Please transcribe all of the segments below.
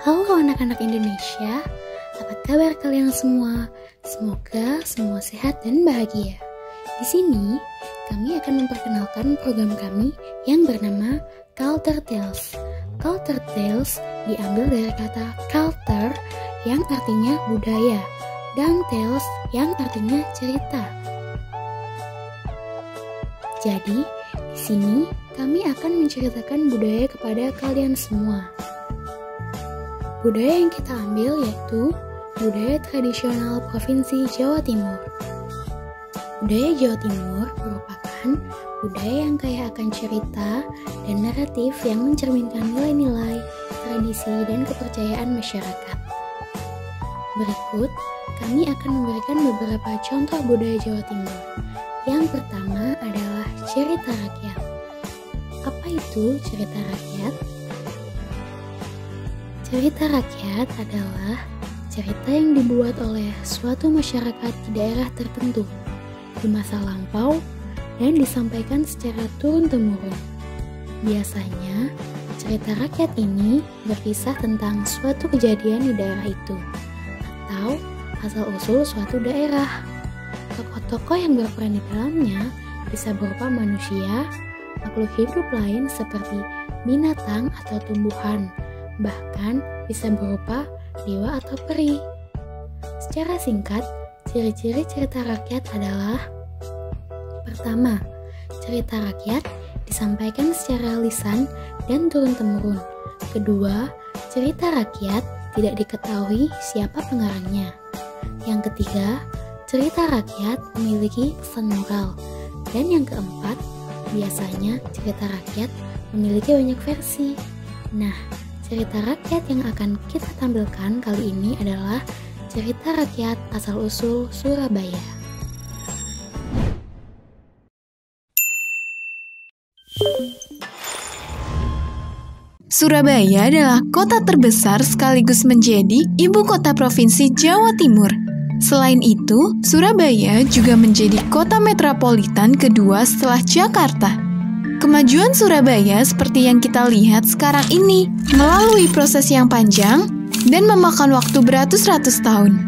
Halo anak-anak Indonesia, apa kabar kalian semua? Semoga semua sehat dan bahagia. Di sini, kami akan memperkenalkan program kami yang bernama Culture Tales. Culture Tales diambil dari kata culture yang artinya budaya dan tales yang artinya cerita. Jadi, di sini kami akan menceritakan budaya kepada kalian semua. Budaya yang kita ambil yaitu budaya tradisional Provinsi Jawa Timur. Budaya Jawa Timur merupakan budaya yang kaya akan cerita dan naratif yang mencerminkan nilai-nilai, tradisi, dan kepercayaan masyarakat. Berikut, kami akan memberikan beberapa contoh budaya Jawa Timur. Yang pertama adalah cerita rakyat. Apa itu cerita rakyat? Cerita rakyat adalah cerita yang dibuat oleh suatu masyarakat di daerah tertentu di masa lampau dan disampaikan secara turun-temurun. Biasanya, cerita rakyat ini berkisah tentang suatu kejadian di daerah itu atau asal-usul suatu daerah. Tokoh-tokoh yang berperan di dalamnya bisa berupa manusia, makhluk hidup lain seperti binatang atau tumbuhan, bahkan bisa berupa dewa atau peri. Secara singkat, ciri-ciri cerita rakyat adalah: pertama, cerita rakyat disampaikan secara lisan dan turun-temurun. Kedua, cerita rakyat tidak diketahui siapa pengarangnya. Yang ketiga, cerita rakyat memiliki pesan moral. Dan yang keempat, biasanya cerita rakyat memiliki banyak versi. Nah, cerita rakyat yang akan kita tampilkan kali ini adalah cerita rakyat asal-usul Surabaya. Surabaya adalah kota terbesar sekaligus menjadi ibu kota Provinsi Jawa Timur. Selain itu, Surabaya juga menjadi kota metropolitan kedua setelah Jakarta. Kemajuan Surabaya seperti yang kita lihat sekarang ini melalui proses yang panjang dan memakan waktu beratus-ratus tahun.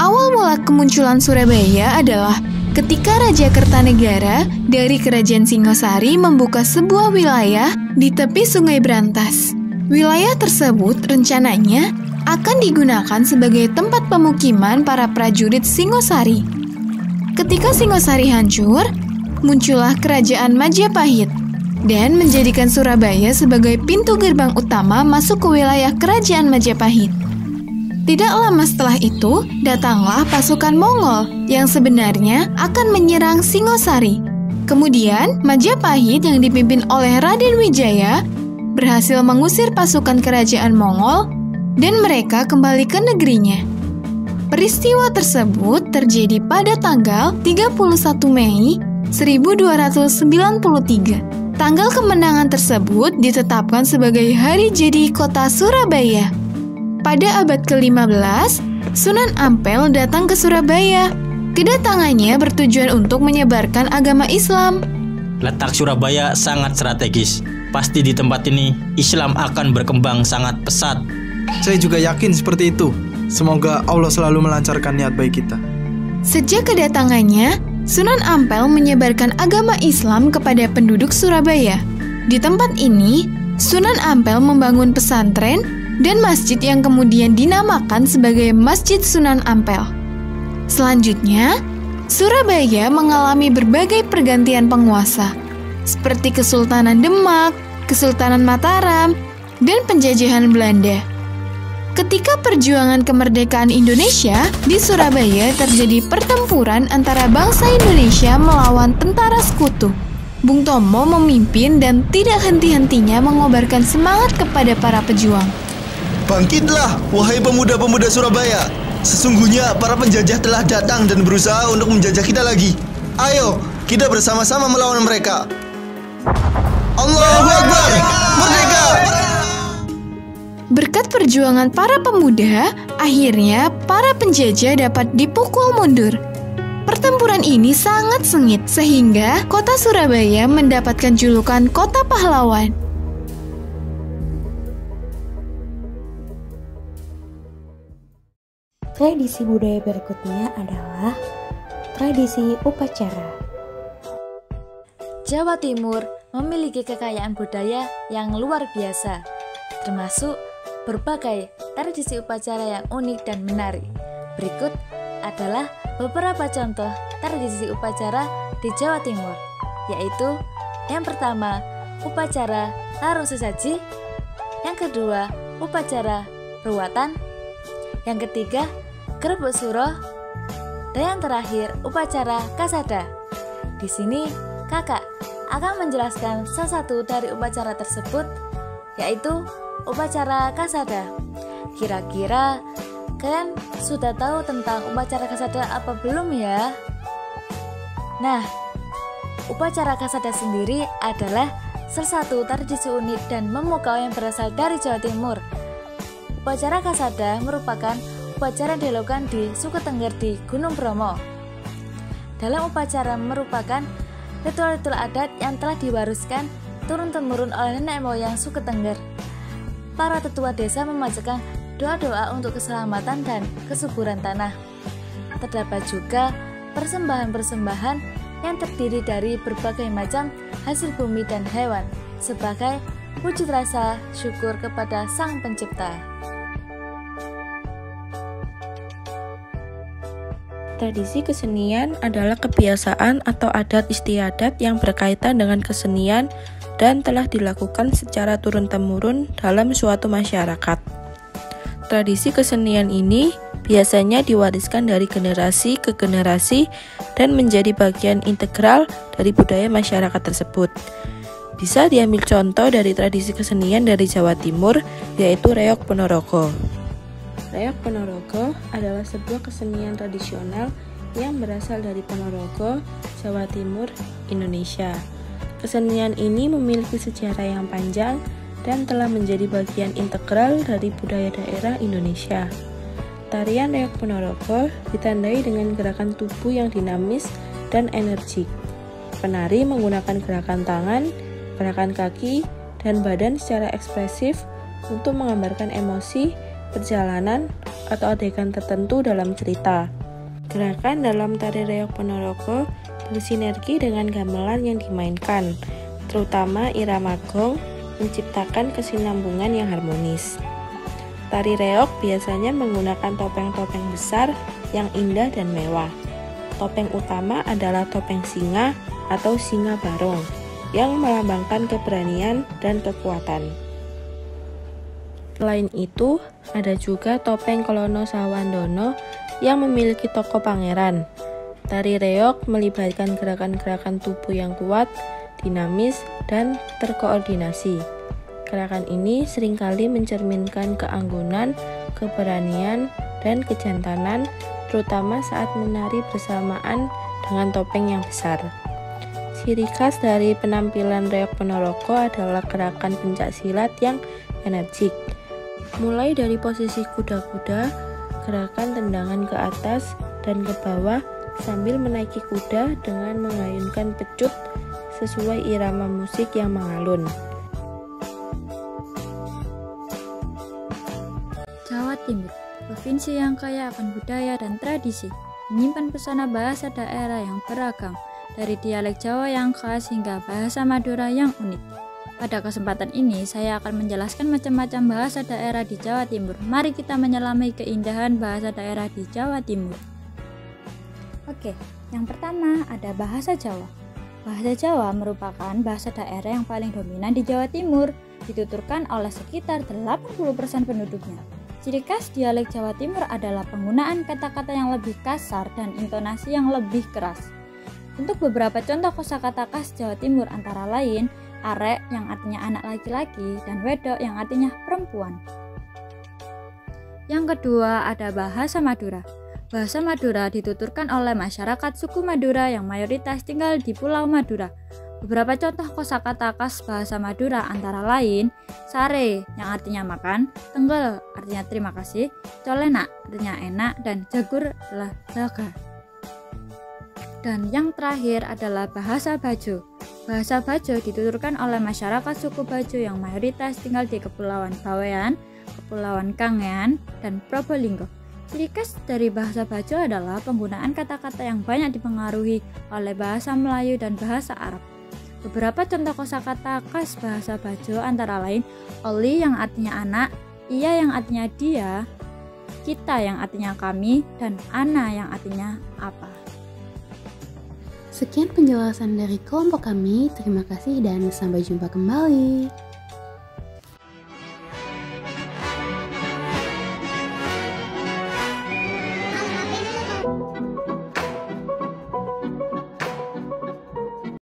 Awal mula kemunculan Surabaya adalah ketika Raja Kertanegara dari Kerajaan Singosari membuka sebuah wilayah di tepi Sungai Brantas. Wilayah tersebut rencananya akan digunakan sebagai tempat pemukiman para prajurit Singosari. Ketika Singosari hancur, muncullah Kerajaan Majapahit dan menjadikan Surabaya sebagai pintu gerbang utama masuk ke wilayah Kerajaan Majapahit. Tidak lama setelah itu, datanglah pasukan Mongol yang sebenarnya akan menyerang Singosari. Kemudian, Majapahit yang dipimpin oleh Raden Wijaya berhasil mengusir pasukan kerajaan Mongol dan mereka kembali ke negerinya. Peristiwa tersebut terjadi pada tanggal 31 Mei 1293. Tanggal kemenangan tersebut ditetapkan sebagai hari jadi kota Surabaya. Pada abad ke-15, Sunan Ampel datang ke Surabaya. Kedatangannya bertujuan untuk menyebarkan agama Islam. Letak Surabaya sangat strategis. Pasti di tempat ini Islam akan berkembang sangat pesat. Saya juga yakin seperti itu. Semoga Allah selalu melancarkan niat baik kita. Sejak kedatangannya, Sunan Ampel menyebarkan agama Islam kepada penduduk Surabaya. Di tempat ini, Sunan Ampel membangun pesantren dan masjid yang kemudian dinamakan sebagai Masjid Sunan Ampel. Selanjutnya, Surabaya mengalami berbagai pergantian penguasa, seperti Kesultanan Demak, Kesultanan Mataram, dan penjajahan Belanda. Ketika perjuangan kemerdekaan Indonesia, di Surabaya terjadi pertempuran antara bangsa Indonesia melawan tentara sekutu. Bung Tomo memimpin dan tidak henti-hentinya mengobarkan semangat kepada para pejuang. Bangkitlah, wahai pemuda-pemuda Surabaya. Sesungguhnya para penjajah telah datang dan berusaha untuk menjajah kita lagi. Ayo, kita bersama-sama melawan mereka. Allahu Akbar! Merdeka! Berkat perjuangan para pemuda, akhirnya para penjajah dapat dipukul mundur. Pertempuran ini sangat sengit, sehingga kota Surabaya mendapatkan julukan Kota Pahlawan. Tradisi budaya berikutnya adalah tradisi upacara. Jawa Timur memiliki kekayaan budaya yang luar biasa, termasuk berbagai tradisi upacara yang unik dan menarik. Berikut adalah beberapa contoh tradisi upacara di Jawa Timur, yaitu yang pertama, upacara larung sesaji, yang kedua, upacara ruwatan, yang ketiga, gerebek suro, dan yang terakhir, upacara kasada. Di sini, kakak akan menjelaskan salah satu dari upacara tersebut, yaitu upacara kasada. Kira-kira kalian sudah tahu tentang upacara kasada apa belum ya? Nah, upacara kasada sendiri adalah salah satu tradisi unik dan memukau yang berasal dari Jawa Timur. Upacara kasada merupakan upacara yang dilakukan di suku Tengger di Gunung Bromo. Dalam upacara merupakan ritual-ritual adat yang telah diwariskan turun-temurun oleh nenek moyang suku Tengger. Para tetua desa memanjatkan doa-doa untuk keselamatan dan kesuburan tanah. Terdapat juga persembahan-persembahan yang terdiri dari berbagai macam hasil bumi dan hewan sebagai wujud rasa syukur kepada Sang Pencipta. Tradisi kesenian adalah kebiasaan atau adat istiadat yang berkaitan dengan kesenian dan telah dilakukan secara turun-temurun dalam suatu masyarakat. Tradisi kesenian ini biasanya diwariskan dari generasi ke generasi dan menjadi bagian integral dari budaya masyarakat tersebut. Bisa diambil contoh dari tradisi kesenian dari Jawa Timur, yaitu Reog Ponorogo. Reog Ponorogo adalah sebuah kesenian tradisional yang berasal dari Ponorogo, Jawa Timur, Indonesia. Kesenian ini memiliki sejarah yang panjang dan telah menjadi bagian integral dari budaya daerah Indonesia. Tarian Reog Ponorogo ditandai dengan gerakan tubuh yang dinamis dan energik. Penari menggunakan gerakan tangan, gerakan kaki, dan badan secara ekspresif untuk menggambarkan emosi, perjalanan, atau adegan tertentu dalam cerita. Gerakan dalam tari Reog Ponorogo bersinergi dengan gamelan yang dimainkan, terutama irama gong, menciptakan kesinambungan yang harmonis. Tari reog biasanya menggunakan topeng-topeng besar yang indah dan mewah. Topeng utama adalah topeng singa atau singa barong, yang melambangkan keberanian dan kekuatan. Selain itu, ada juga topeng Kolono Sawandono yang memiliki tokoh pangeran. Tari reog melibatkan gerakan-gerakan tubuh yang kuat, dinamis, dan terkoordinasi. Gerakan ini seringkali mencerminkan keanggunan, keberanian, dan kejantanan, terutama saat menari bersamaan dengan topeng yang besar. Ciri khas dari penampilan Reog Ponorogo adalah gerakan pencaksilat yang energik. Mulai dari posisi kuda-kuda, gerakan tendangan ke atas dan ke bawah sambil menaiki kuda dengan mengayunkan pecut sesuai irama musik yang mengalun. Jawa Timur, provinsi yang kaya akan budaya dan tradisi, menyimpan pesona bahasa daerah yang beragam, dari dialek Jawa yang khas hingga bahasa Madura yang unik. Pada kesempatan ini, saya akan menjelaskan macam-macam bahasa daerah di Jawa Timur. Mari kita menyelami keindahan bahasa daerah di Jawa Timur. Oke, yang pertama ada bahasa Jawa. Bahasa Jawa merupakan bahasa daerah yang paling dominan di Jawa Timur, dituturkan oleh sekitar 80% penduduknya. Ciri khas dialek Jawa Timur adalah penggunaan kata-kata yang lebih kasar dan intonasi yang lebih keras. Untuk beberapa contoh kosakata khas Jawa Timur antara lain, arek yang artinya anak laki-laki dan wedok yang artinya perempuan. Yang kedua ada bahasa Madura. Bahasa Madura dituturkan oleh masyarakat suku Madura yang mayoritas tinggal di Pulau Madura. Beberapa contoh kosakata khas bahasa Madura antara lain sare yang artinya makan, tenggel artinya terima kasih, colena artinya enak, dan jagur adalah jaga. Dan yang terakhir adalah bahasa Bajo. Bahasa Bajo dituturkan oleh masyarakat suku Bajo yang mayoritas tinggal di Kepulauan Bawean, Kepulauan Kangean, dan Probolinggo. Ciri khas dari bahasa Bajo adalah penggunaan kata-kata yang banyak dipengaruhi oleh bahasa Melayu dan bahasa Arab. Beberapa contoh kosakata khas bahasa Bajo antara lain oli yang artinya anak, ia yang artinya dia, kita yang artinya kami, dan ana yang artinya apa. Sekian penjelasan dari kelompok kami, terima kasih dan sampai jumpa kembali.